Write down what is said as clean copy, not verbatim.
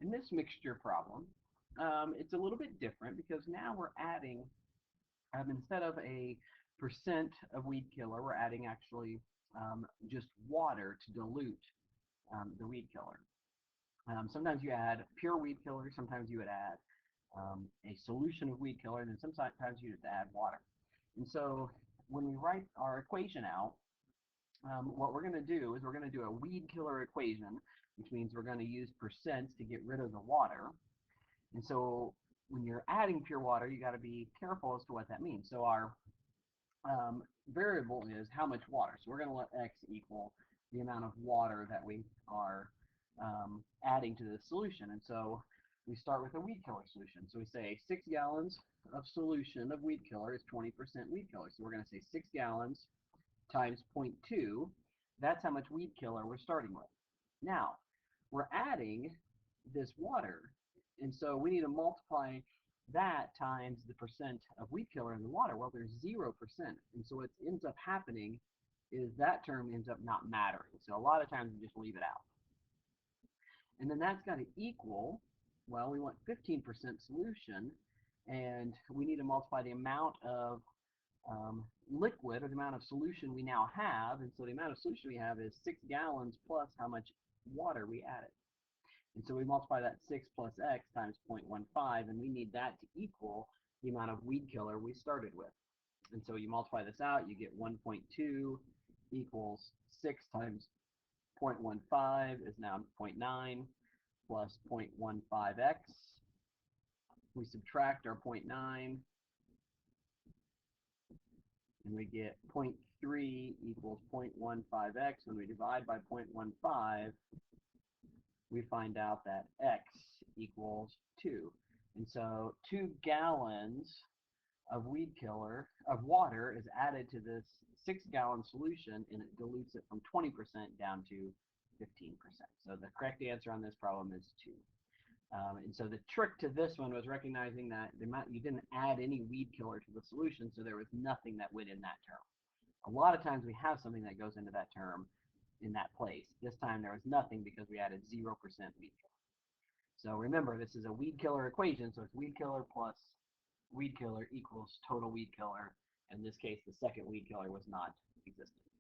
In this mixture problem, it's a little bit different because now we're adding, instead of a percent of weed killer, we're adding actually just water to dilute the weed killer. Sometimes you add pure weed killer, sometimes you would add a solution of weed killer, and then sometimes you just add water. And so when we write our equation out, what we're going to do is we're going to do a weed killer equation, which means we're going to use percents to get rid of the water. And so when you're adding pure water, you got to be careful as to what that means. So our variable is how much water. So we're going to let x equal the amount of water that we are adding to the solution. And so we start with a weed killer solution. So we say 6 gallons of solution of weed killer is 20% weed killer. So we're going to say 6 gallons times 0.2. That's how much weed killer we're starting with. Now, we're adding this water, and so we need to multiply that times the percent of weed killer in the water. Well, there's 0%, and so what ends up happening is that term ends up not mattering. So a lot of times we just leave it out. And then that's got to equal, well, we want 15% solution, and we need to multiply the amount of liquid, or the amount of solution we now have. And so the amount of solution we have is 6 gallons plus how much water we added. And so we multiply that 6 plus x times 0.15, and we need that to equal the amount of weed killer we started with. And so you multiply this out, you get 1.2 equals 6 times 0.15 is now 0.9 plus 0.15x. We subtract our 0.9, and we get 0.3 equals 0.15x. When we divide by 0.15, we find out that x equals 2. And so 2 gallons of weed killer, of water, is added to this 6-gallon solution, and it dilutes it from 20% down to 15%. So the correct answer on this problem is 2. And so the trick to this one was recognizing that you didn't add any weed killer to the solution, so there was nothing that went in that term. A lot of times we have something that goes into that term in that place. This time there was nothing because we added 0% weed killer. So remember, this is a weed killer equation, so it's weed killer plus weed killer equals total weed killer. In this case, the second weed killer was not existent.